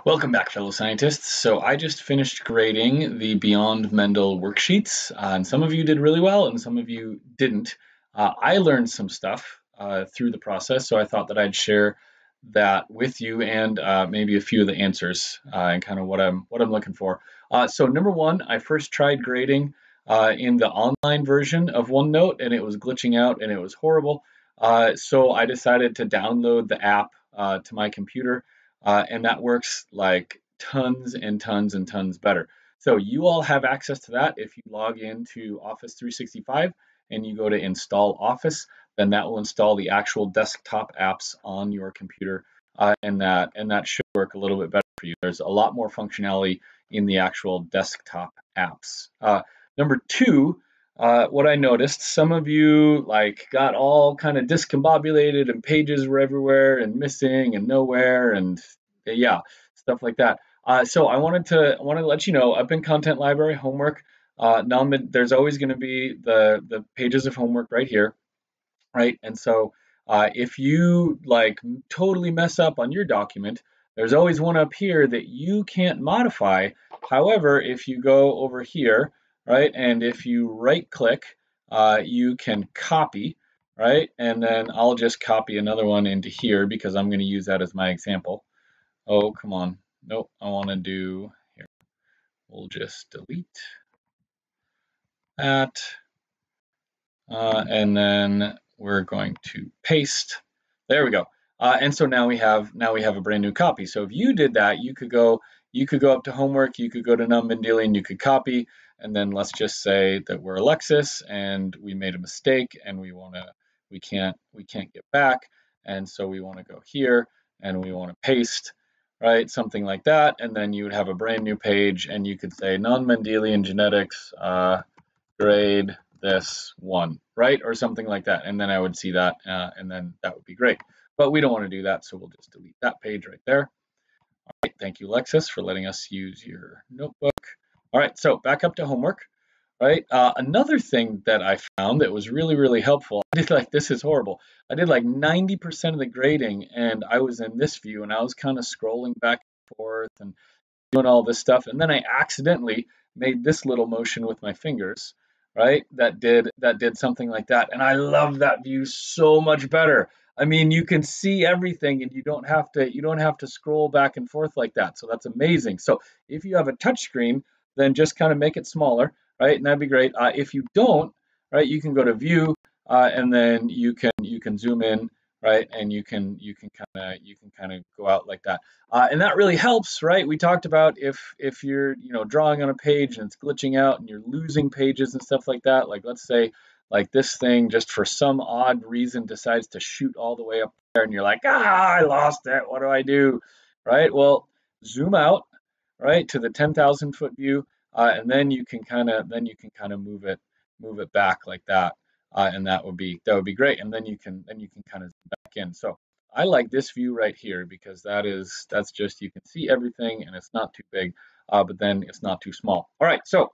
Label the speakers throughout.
Speaker 1: Welcome back, fellow scientists. So I just finished grading the Beyond Mendel worksheets, and some of you did really well and some of you didn't. I learned some stuff through the process, so I thought that I'd share that with you and maybe a few of the answers and kind of what I'm looking for. So number one, I first tried grading in the online version of OneNote, and it was glitching out and it was horrible. So I decided to download the app to my computer and that works like tons and tons and tons better. So you all have access to that. If you log into Office 365 and you go to install Office, then that will install the actual desktop apps on your computer, and that should work a little bit better for you. There's a lot more functionality in the actual desktop apps. Number two, what I noticed, some of you like got all kind of discombobulated and pages were everywhere and missing and nowhere and yeah, stuff like that. So I wanted to let you know up in Content Library homework. There's always going to be the pages of homework right here, right? And so if you like totally mess up on your document, there's always one up here that you can't modify. However, if you go over here, right, and if you right click, you can copy, right? And then I'll just copy another one into here because I'm going to use that as my example. Oh, come on. Nope, I want to do here. We'll just delete that. And then we're going to paste. There we go. And so now we have a brand new copy. So if you did that, you could go up to homework, you could go to Mendelian, you could copy, and then let's just say that we're Alexis and we made a mistake and we can't get back, and so we want to go here and we want to paste, right? Something like that, and then you would have a brand new page and you could say non-Mendelian genetics grade this one, right? Or something like that. And then I would see that and then that would be great. But we don't want to do that, so we'll just delete that page right there. All right, thank you, Lexus, for letting us use your notebook. All right, so back up to homework, right? Another thing that I found that was really, really helpful, I did like, this is horrible. I did like 90% of the grading and I was in this view and I was kind of scrolling back and forth and doing all this stuff. And then I accidentally made this little motion with my fingers, right? That did something like that. And I love that view so much better. I mean, you can see everything and you don't have to scroll back and forth like that. So that's amazing. So if you have a touch screen, then just kind of make it smaller, right? And that'd be great. If you don't, right, you can go to view and then you can zoom in, right? And you can kind of go out like that. And that really helps, right? We talked about if you're drawing on a page and it's glitching out and you're losing pages and stuff like that. Like let's say like this thing just for some odd reason decides to shoot all the way up there and you're like, I lost it. What do I do? Right? Well, zoom out, right, to the 10,000 foot view, and then you can kind of move it back like that, and that would be great. And then you can kind of zoom back in. So I like this view right here because that's just, you can see everything and it's not too big, but then it's not too small. All right, so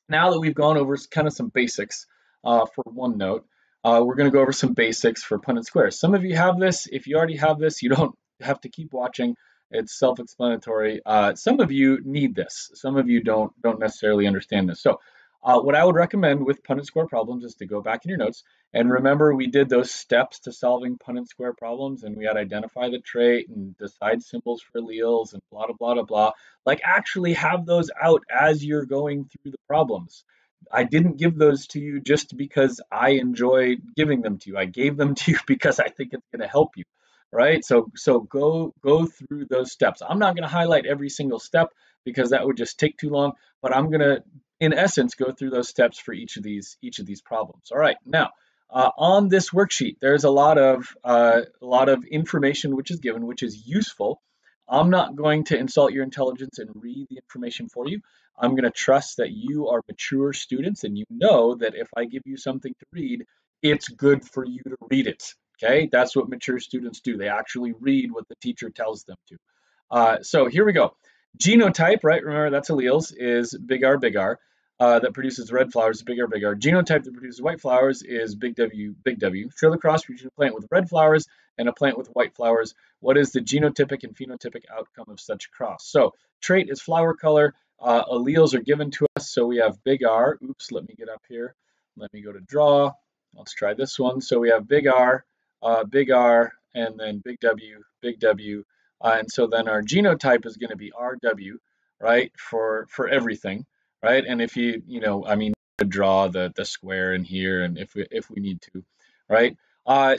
Speaker 1: now that we've gone over kind of some basics for OneNote, we're going to go over some basics for Punnett squares. Some of you have this. If you already have this, you don't have to keep watching. It's self-explanatory. Some of you need this. Some of you don't necessarily understand this. So what I would recommend with Punnett square problems is to go back in your notes and remember we did those steps to solving Punnett square problems, and we had to identify the trait and decide symbols for alleles and blah, blah, blah, blah, blah. Like actually have those out as you're going through the problems. I didn't give those to you just because I enjoy giving them to you. I gave them to you because I think it's going to help you, right? So go through those steps. I'm not going to highlight every single step because that would just take too long, but I'm going to, in essence, go through those steps for each of these problems. All right, now on this worksheet, there's a lot of information which is given, which is useful. I'm not going to insult your intelligence and read the information for you. I'm going to trust that you are mature students and you know that if I give you something to read, it's good for you to read it. Okay, that's what mature students do. They actually read what the teacher tells them to. So here we go. Genotype, right? Remember that's alleles, is big R, big R. that produces red flowers is big R, big R. Genotype that produces white flowers is big W, big W. Show the cross between a plant with red flowers and a plant with white flowers. What is the genotypic and phenotypic outcome of such a cross? So trait is flower color. Alleles are given to us, so we have big R. Oops, let me get up here. Let me go to draw. Let's try this one. So we have big R, and then big W, and so then our genotype is going to be RW, right, for everything, right? And if I mean, draw the square in here, and if we need to, right?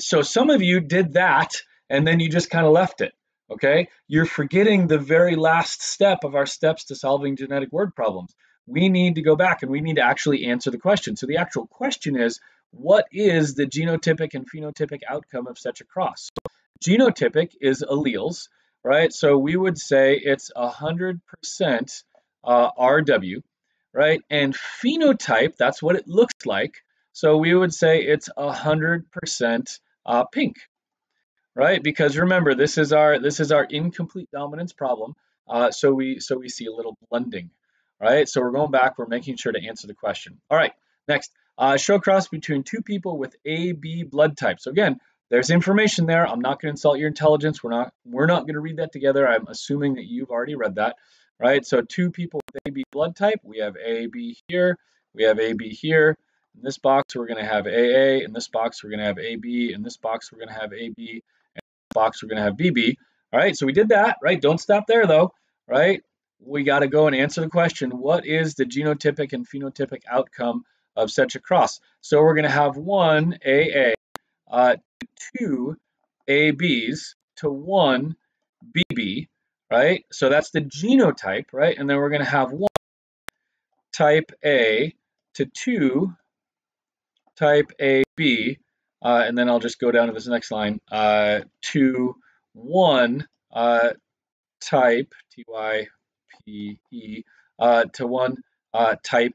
Speaker 1: So some of you did that, and then you just kind of left it. Okay, you're forgetting the very last step of our steps to solving genetic word problems. We need to go back and we need to actually answer the question. So the actual question is, what is the genotypic and phenotypic outcome of such a cross? So genotypic is alleles, right? So we would say it's 100% RW, right? And phenotype, that's what it looks like. So we would say it's 100% pink, right? Because remember, this is our incomplete dominance problem. So we see a little blending, right? So we're going back. We're making sure to answer the question. All right. Next, show cross between two people with AB blood type. So again, there's information there. I'm not going to insult your intelligence. We're not going to read that together. I'm assuming that you've already read that, right? So two people with AB blood type. We have AB here. We have AB here. In this box, we're going to have AA. In this box, we're going to have AB. In this box, we're going to have AB. Box, we're going to have BB. All right, so we did that, right? Don't stop there though, right? We got to go and answer the question, what is the genotypic and phenotypic outcome of such a cross? So we're going to have one AA, two ABs to one BB, right? So that's the genotype, right? And then we're going to have one type A to two type AB, and then I'll just go down to this next line, to one type, TYPE, to one type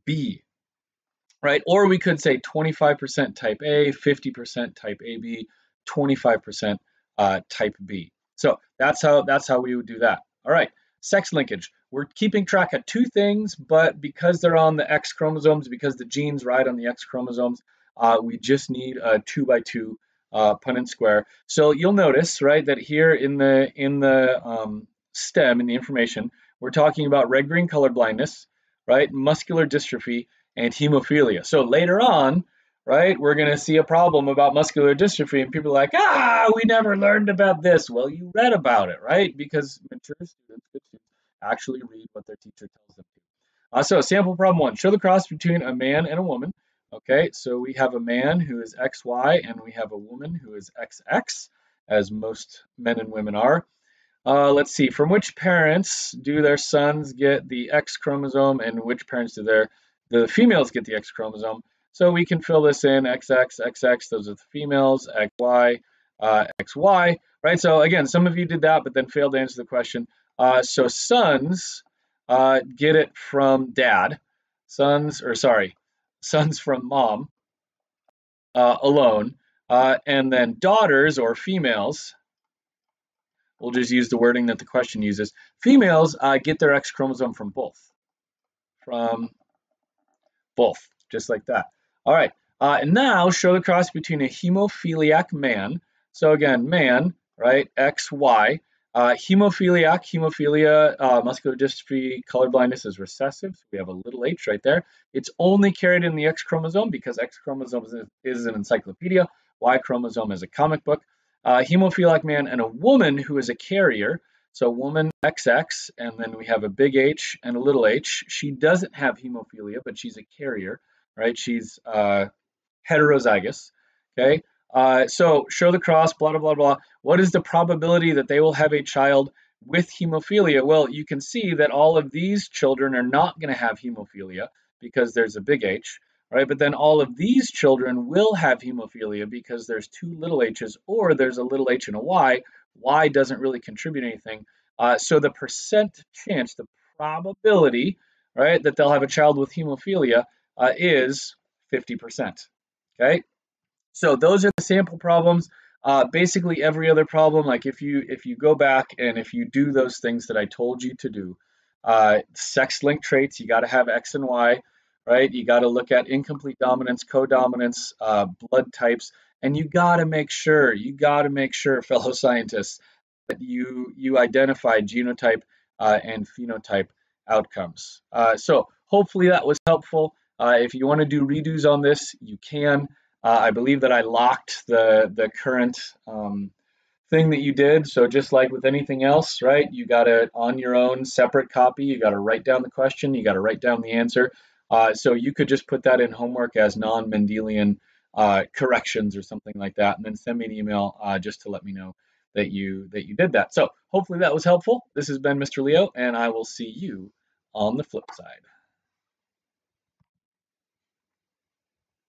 Speaker 1: B, right? Or we could say 25% type A, 50% type AB, 25% type B. So that's how we would do that. All right, sex linkage. We're keeping track of two things, but because they're on the X chromosomes, because the genes ride on the X chromosomes, we just need a 2x2 Punnett square. So you'll notice, right, that here in the stem, in the information, we're talking about red-green color blindness, right, muscular dystrophy, and hemophilia. So later on, right, we're going to see a problem about muscular dystrophy, and people are like, we never learned about this. Well, you read about it, right? Because mature students, good students, actually read what their teacher tells them to. So sample problem one, show the cross between a man and a woman. Okay, so we have a man who is XY, and we have a woman who is XX, as most men and women are. Let's see, from which parents do their sons get the X chromosome, and which parents do the females get the X chromosome? So we can fill this in, XX, XX, those are the females, XY, XY, right? So again, some of you did that, but then failed to answer the question. So sons get it from dad, sons from mom alone, and then daughters or females, we'll just use the wording that the question uses, females get their X chromosome from both, just like that. All right, and now show the cross between a hemophiliac man. So again, man, right, XY. Hemophilia, muscular dystrophy, color blindness is recessive. So we have a little h right there. It's only carried in the X chromosome because X chromosome is an encyclopedia. Y chromosome is a comic book. Hemophiliac man and a woman who is a carrier. So woman XX, and then we have a big H and a little h. She doesn't have hemophilia, but she's a carrier, right? She's heterozygous, okay? So show the cross, blah, blah, blah, blah. What is the probability that they will have a child with hemophilia? Well, you can see that all of these children are not going to have hemophilia because there's a big H, right? But then all of these children will have hemophilia because there's two little h's, or there's a little h and a y. Y doesn't really contribute anything. So the percent chance, the probability, right, that they'll have a child with hemophilia is 50%, okay? So those are the sample problems. Basically every other problem, like if you go back and if you do those things that I told you to do, sex linked traits, you got to have X and Y. right? You got to look at incomplete dominance, codominance, blood types, and you got to make sure, fellow scientists, that you identify genotype and phenotype outcomes. So hopefully that was helpful. If you want to do redos on this, you can. I believe that I locked the current thing that you did. So just like with anything else, right? You got to, on your own separate copy, you got to write down the question, you got to write down the answer. So you could just put that in homework as non-Mendelian corrections or something like that, and then send me an email just to let me know that you did that. So hopefully that was helpful. This has been Mr. Leo, and I will see you on the flip side.